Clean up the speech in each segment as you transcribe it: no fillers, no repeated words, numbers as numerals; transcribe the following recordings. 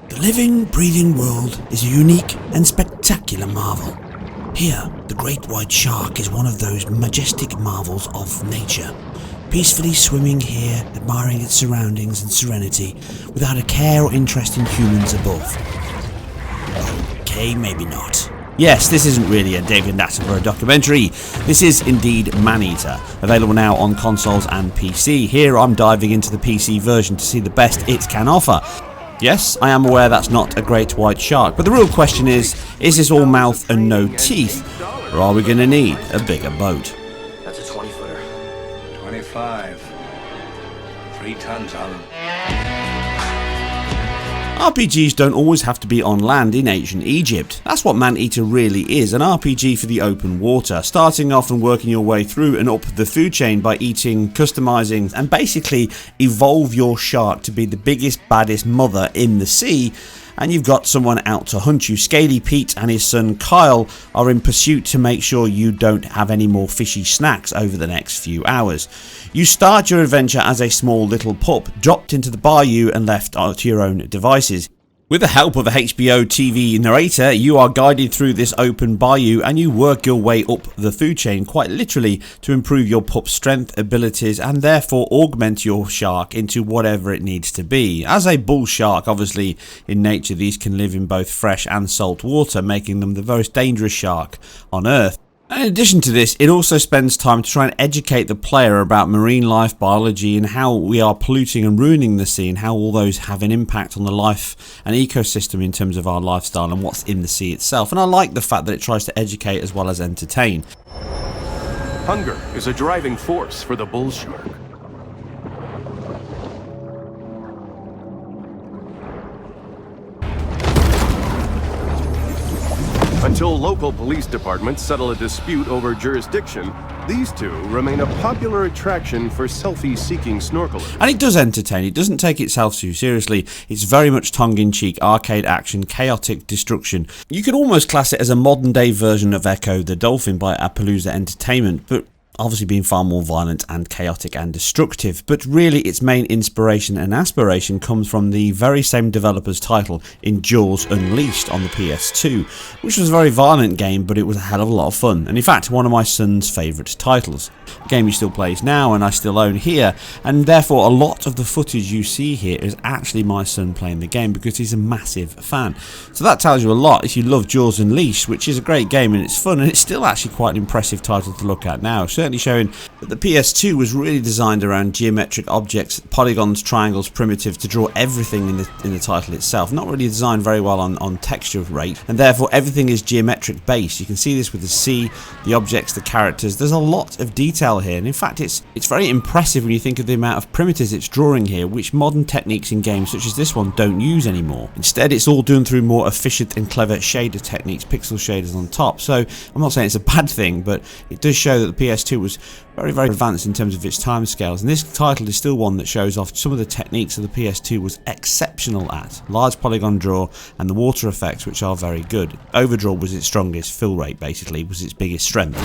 The living, breathing world is a unique and spectacular marvel. Here, the great white shark is one of those majestic marvels of nature, peacefully swimming here, admiring its surroundings and serenity, without a care or interest in humans above. Okay, maybe not. Yes, this isn't really a David Attenborough documentary. This is indeed ManEater, available now on consoles and PC. Here I'm diving into the PC version to see the best it can offer. Yes, I am aware that's not a great white shark, but the real question is this all mouth and no teeth, or are we going to need a bigger boat? That's a 20-footer. 25. 3 tons on them. RPGs don't always have to be on land in ancient Egypt. That's what ManEater really is, an RPG for the open water, starting off and working your way through and up the food chain by eating, customizing, and basically evolve your shark to be the biggest, baddest mother in the sea. And you've got someone out to hunt you. Scaly Pete and his son Kyle are in pursuit to make sure you don't have any more fishy snacks over the next few hours. You start your adventure as a small little pup, dropped into the bayou and left to your own devices. With the help of a HBO TV narrator, you are guided through this open bayou and you work your way up the food chain, quite literally, to improve your pup's strength, abilities, and therefore augment your shark into whatever it needs to be. As a bull shark, obviously, in nature these can live in both fresh and salt water, making them the most dangerous shark on Earth. And in addition to this, it also spends time to try and educate the player about marine life, biology, and how we are polluting and ruining the sea, and how all those have an impact on the life and ecosystem in terms of our lifestyle and what's in the sea itself. And I like the fact that it tries to educate as well as entertain. Hunger is a driving force for the bull shark. Until local police departments settle a dispute over jurisdiction, these two remain a popular attraction for selfie-seeking snorkelers. And it does entertain, it doesn't take itself too seriously, it's very much tongue-in-cheek, arcade action, chaotic destruction. You could almost class it as a modern-day version of Echo the Dolphin by Appaloosa Entertainment, but obviously being far more violent and chaotic and destructive. But really its main inspiration and aspiration comes from the very same developer's title in Jaws Unleashed on the PS2, which was a very violent game, but it was a hell of a lot of fun, and in fact one of my son's favourite titles. A game he still plays now and I still own here, and therefore a lot of the footage you see here is actually my son playing the game because he's a massive fan. So that tells you a lot if you love Jaws Unleashed, which is a great game and it's fun, and it's still actually quite an impressive title to look at now. Certainly showing that the PS2 was really designed around geometric objects, polygons, triangles, primitives, to draw everything in the title itself. Not really designed very well on texture rate, and therefore everything is geometric based. You can see this with the sea, the objects, the characters. There's a lot of detail here, and in fact it's very impressive when you think of the amount of primitives it's drawing here, which modern techniques in games such as this one don't use anymore. Instead it's all done through more efficient and clever shader techniques, pixel shaders on top. So I'm not saying it's a bad thing, but it does show that the PS2 was very, very advanced in terms of its timescales, and this title is still one that shows off some of the techniques that the PS2 was exceptional at. Large polygon draw and the water effects, which are very good. Overdraw was its strongest, fill rate basically was its biggest strength.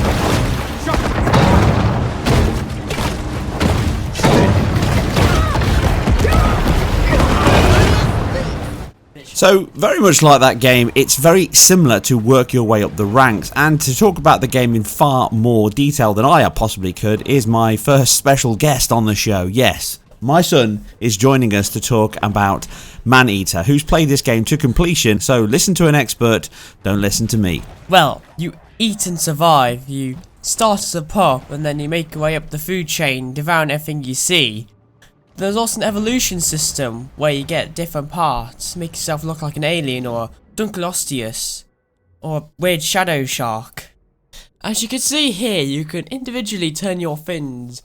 So, very much like that game, it's very similar to work your way up the ranks, and to talk about the game in far more detail than I possibly could is my first special guest on the show. Yes, my son is joining us to talk about ManEater, who's played this game to completion, so listen to an expert, don't listen to me. Well, you eat and survive, you start as a pup and then you make your way up the food chain, devouring everything you see. There's also an evolution system where you get different parts, make yourself look like an alien or a Dunkleosteus or a weird shadow shark. As you can see here, you can individually turn your fins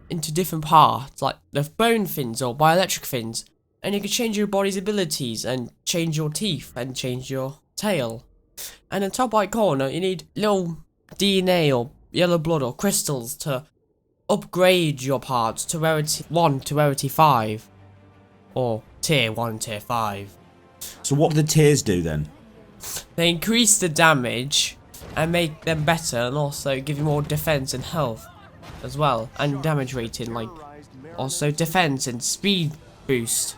into different parts, like the bone fins or bioelectric fins, and you can change your body's abilities and change your teeth and change your tail. And in the top right corner, you need little DNA or yellow blood or crystals to upgrade your parts to rarity 1 to rarity 5, or tier 1, tier 5. So what do the tiers do then? They increase the damage and make them better, and also give you more defense and health as well, and damage rating, like also defense and speed boost.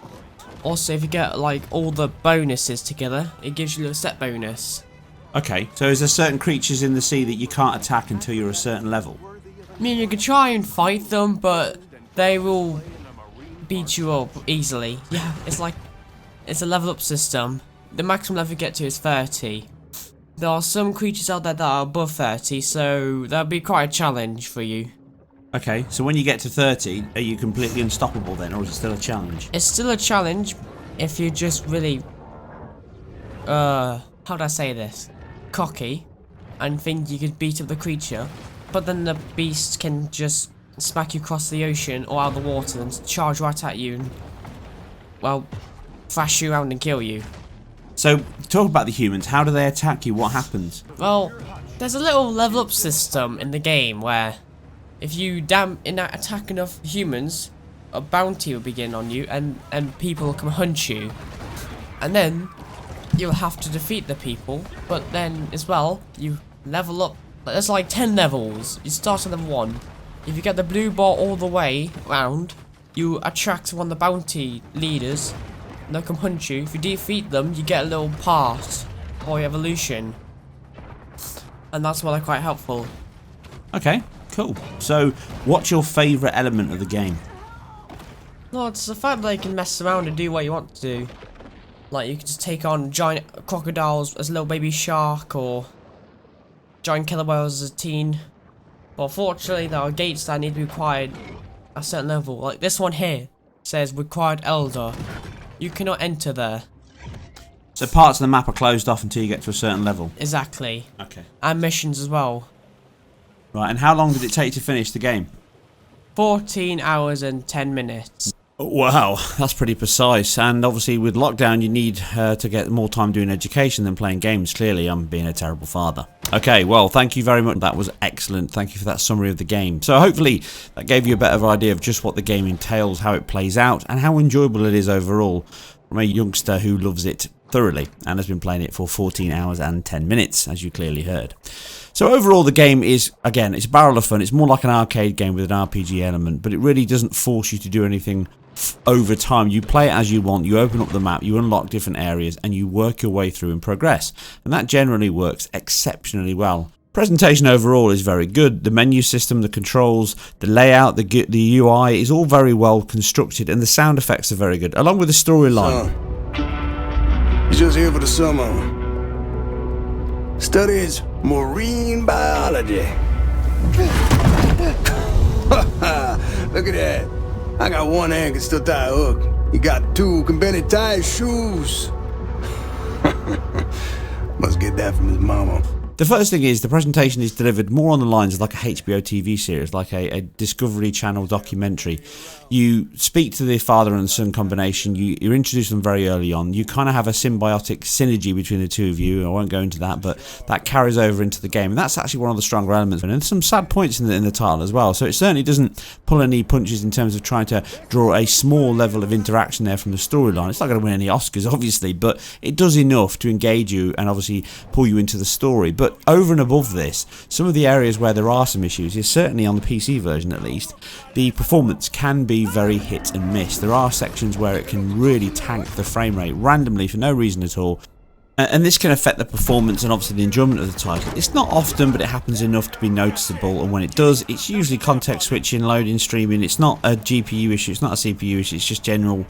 Also, if you get like all the bonuses together, it gives you a set bonus. Okay, so is there certain creatures in the sea that you can't attack until you're a certain level? I mean, you can try and fight them, but they will beat you up easily. Yeah, it's a level up system. The maximum level you get to is 30. There are some creatures out there that are above 30, so that'll be quite a challenge for you. Okay, so when you get to 30, are you completely unstoppable then, or is it still a challenge? It's still a challenge if you're just really, how do I say this? Cocky, and think you could beat up the creature, but then the beast can just smack you across the ocean or out of the water and charge right at you and, well, thrash you around and kill you. So, talk about the humans. How do they attack you? What happens? Well, there's a little level up system in the game where if you attack enough humans, a bounty will begin on you and people will come hunt you. And then you'll have to defeat the people, but then as well, you level up. There's like 10 levels. You start at level 1. If you get the blue bar all the way round, you attract one of the bounty leaders. And they'll come hunt you. If you defeat them, you get a little part or evolution. And that's why they're quite helpful. Okay, cool. So, what's your favourite element of the game? No, it's the fact that you can mess around and do what you want to do. Like, you can just take on giant crocodiles as a little baby shark, or giant killer whales as a teen. But fortunately, there are gates that need to be required at a certain level. Like this one here says required elder. You cannot enter there. So parts of the map are closed off until you get to a certain level? Exactly. Okay. And missions as well. Right, and how long did it take to finish the game? 14 hours and 10 minutes. Wow, that's pretty precise. And obviously with lockdown you need to get more time doing education than playing games. Clearly I'm being a terrible father. Okay, well thank you very much. That was excellent. Thank you for that summary of the game. So hopefully that gave you a better idea of just what the game entails, how it plays out, and how enjoyable it is overall from a youngster who loves it thoroughly and has been playing it for 14 hours and 10 minutes, as you clearly heard. So overall the game is, again, it's a barrel of fun. It's more like an arcade game with an RPG element, but it really doesn't force you to do anything over time. You play it as you want, you open up the map, you unlock different areas, and you work your way through and progress. And that generally works exceptionally well. Presentation overall is very good. The menu system, the controls, the layout, the UI is all very well constructed, and the sound effects are very good, along with the storyline. He's just here for the summer. Studies marine biology. Look at that. I got one hand can still tie a hook. He got two can barely tie his shoes. Must get that from his mama. The first thing is the presentation is delivered more on the lines of like a HBO TV series, like a Discovery Channel documentary. You speak to the father and son combination, you're introduced them very early on, you kind of have a symbiotic synergy between the two of you. I won't go into that, but that carries over into the game, and that's actually one of the stronger elements. And there's some sad points in the title as well, so it certainly doesn't pull any punches in terms of trying to draw a small level of interaction there from the storyline. It's not going to win any Oscars, obviously, but it does enough to engage you and obviously pull you into the story. But over and above this, some of the areas where there are some issues is certainly on the PC version at least, the performance can be very hit and miss. There are sections where it can really tank the frame rate randomly for no reason at all. And this can affect the performance and obviously the enjoyment of the title. It's not often, but it happens enough to be noticeable, and when it does, it's usually context switching, loading, streaming. It's not a GPU issue, it's not a CPU issue, it's just general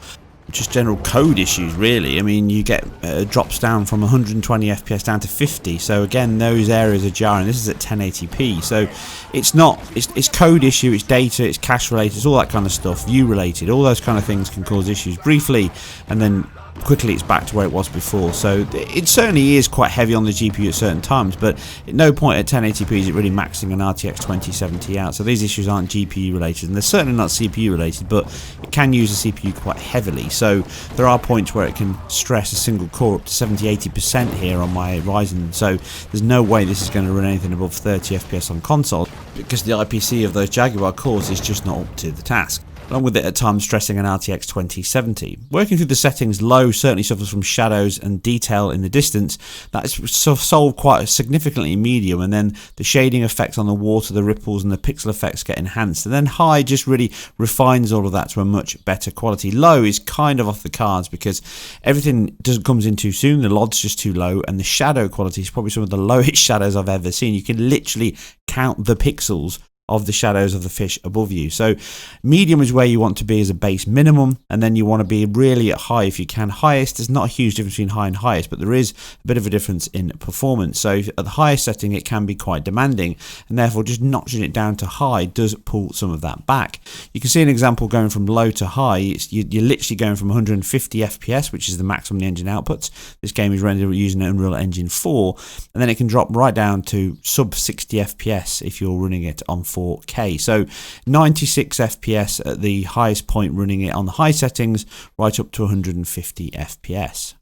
code issues really. I mean, you get drops down from 120 FPS down to 50, so again those areas are jarring. This is at 1080p, so it's code issue, it's data, it's cache related, it's all that kind of stuff, view related, all those kind of things can cause issues briefly, and then quickly it's back to where it was before. So it certainly is quite heavy on the GPU at certain times, but at no point at 1080p is it really maxing an RTX 2070 out. So these issues aren't GPU related, and they're certainly not CPU related, but it can use the CPU quite heavily. So there are points where it can stress a single core up to 70-80% here on my Ryzen, so there's no way this is going to run anything above 30 FPS on console, because the IPC of those Jaguar cores is just not up to the task. along with it at times stressing an RTX 2070. Working through the settings, low certainly suffers from shadows and detail in the distance. That's solved quite significantly in medium, and then the shading effects on the water, the ripples and the pixel effects get enhanced, and then high just really refines all of that to a much better quality. Low is kind of off the cards because everything comes in too soon, the LOD's just too low, and the shadow quality is probably some of the lowest shadows I've ever seen. You can literally count the pixels of the shadows of the fish above you. So medium is where you want to be as a base minimum, and then you want to be really at high if you can. Highest, there's not a huge difference between high and highest, but there is a bit of a difference in performance. So at the highest setting it can be quite demanding, and therefore just notching it down to high does pull some of that back. You can see an example going from low to high. You're literally going from 150 FPS, which is the maximum the engine outputs. This game is rendered using Unreal Engine 4, and then it can drop right down to sub 60 FPS if you're running it on 4K. So 96 FPS at the highest point running it on the high settings, right up to 150 FPS.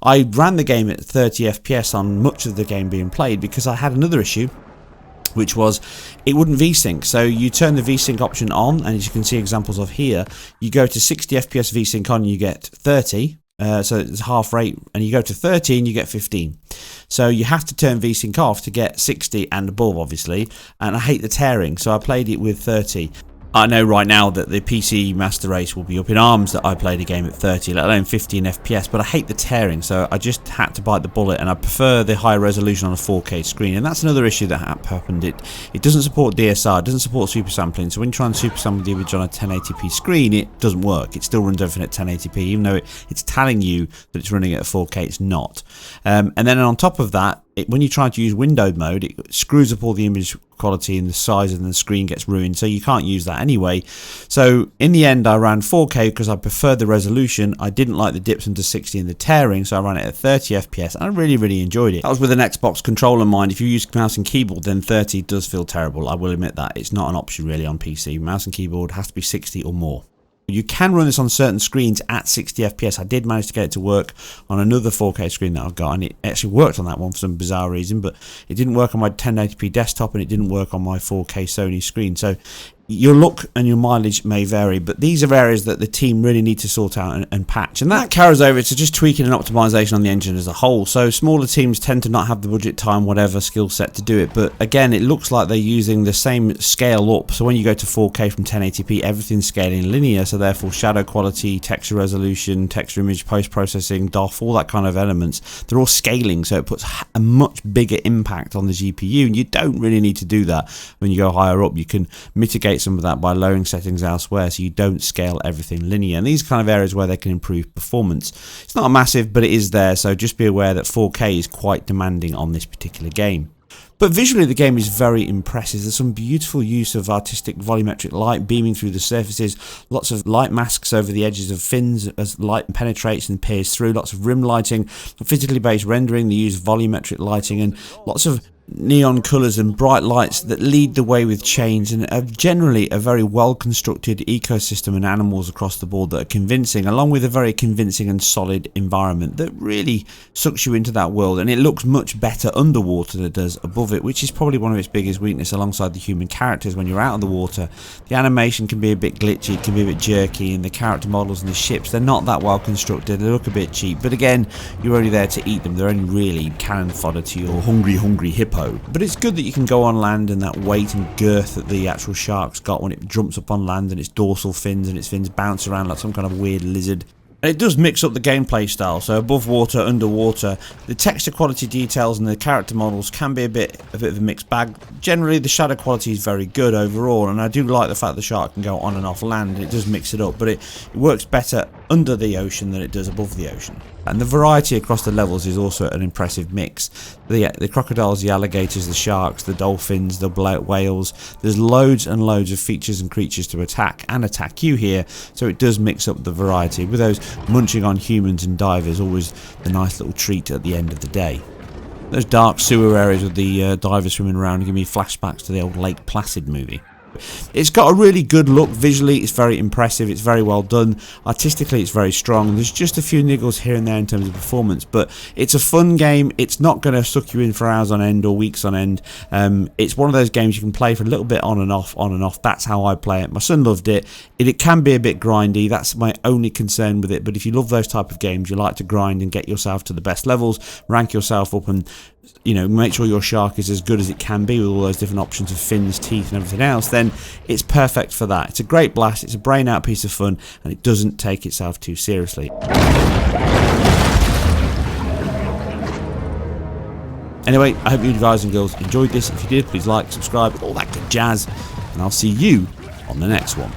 I ran the game at 30 FPS on much of the game being played because I had another issue, which was it wouldn't VSync. So you turn the VSync option on, and as you can see examples of here, you go to 60 FPS VSync on, you get 30. So it's half rate, and you go to 30 and you get 15. So you have to turn VSync off to get 60 and above, obviously, and I hate the tearing, so I played it with 30. I know right now that the PC Master Race will be up in arms that I played a game at 30, let alone 15 FPS, but I hate the tearing, so I just had to bite the bullet, and I prefer the high resolution on a 4K screen. And that's another issue that happened. It doesn't support DSR, it doesn't support super sampling, so when you try and super sample the image on a 1080p screen, it doesn't work. It still runs everything at 1080p, even though it's telling you that it's running at a 4K, it's not. And then on top of that, when you try to use windowed mode, it screws up all the image quality and the size, and the screen gets ruined, so you can't use that anyway. So in the end I ran 4K because I preferred the resolution. I didn't like the dips into 60 and the tearing, so I ran it at 30 FPS, and I really enjoyed it. That was with an Xbox controller in mind. If you use mouse and keyboard, then 30 does feel terrible, I will admit that. It's not an option really on PC. Mouse and keyboard has to be 60 or more. You can run this on certain screens at 60 FPS. I did manage to get it to work on another 4K screen that I've got, and it actually worked on that one for some bizarre reason, but it didn't work on my 1080p desktop, and it didn't work on my 4K Sony screen. So your look and your mileage may vary, but these are areas that the team really need to sort out and patch, and that carries over to just tweaking and optimization on the engine as a whole. So smaller teams tend to not have the budget, time, whatever skill set to do it, but again it looks like they're using the same scale up. So when you go to 4K from 1080p, everything's scaling linear, so therefore shadow quality, texture resolution, texture image post-processing, DOF, all that kind of elements, they're all scaling, so it puts a much bigger impact on the GPU, and you don't really need to do that when you go higher up. You can mitigate some of that by lowering settings elsewhere, so you don't scale everything linear, and these kind of areas where they can improve performance. It's not massive, but it is there, so just be aware that 4K is quite demanding on this particular game. But visually the game is very impressive. There's some beautiful use of artistic volumetric light beaming through the surfaces, lots of light masks over the edges of fins as light penetrates and peers through, lots of rim lighting, physically based rendering, they use volumetric lighting, and lots of neon colours and bright lights that lead the way with chains, and generally a very well constructed ecosystem and animals across the board that are convincing, along with a very convincing and solid environment that really sucks you into that world. And it looks much better underwater than it does above it, which is probably one of its biggest weaknesses alongside the human characters. When you're out of the water, the animation can be a bit glitchy, it can be a bit jerky, and the character models and the ships, they're not that well constructed, they look a bit cheap, but again, you're only there to eat them, they're only really cannon fodder to your hungry hippo. But it's good that you can go on land, and that weight and girth that the actual shark's got when it jumps up on land, and its dorsal fins and its fins bounce around like some kind of weird lizard. And it does mix up the gameplay style, so above water, underwater, the texture quality details and the character models can be a bit of a mixed bag. Generally the shadow quality is very good overall, and I do like the fact the shark can go on and off land. It does mix it up, but it works better under the ocean than it does above the ocean. And the variety across the levels is also an impressive mix. The crocodiles, the alligators, the sharks, the dolphins, the whales, there's loads and loads of features and creatures to attack and attack you here, so it does mix up the variety, with those munching on humans and divers always the nice little treat at the end of the day. Those dark sewer areas with the divers swimming around give me flashbacks to the old Lake Placid movie. It's got a really good look. Visually, it's very impressive. It's very well done. Artistically, it's very strong. There's just a few niggles here and there in terms of performance, but it's a fun game. It's not going to suck you in for hours on end or weeks on end. It's one of those games you can play for a little bit on and off, on and off. That's how I play it. My son loved it. It can be a bit grindy. That's my only concern with it. But if you love those type of games, you like to grind and get yourself to the best levels, rank yourself up, and make sure your shark is as good as it can be with all those different options of fins, teeth, and everything else, then it's perfect for that. It's a great blast. It's a brain out piece of fun, and it doesn't take itself too seriously. Anyway, I hope you guys and girls enjoyed this. If you did, please like, subscribe, all that good jazz, and I'll see you on the next one.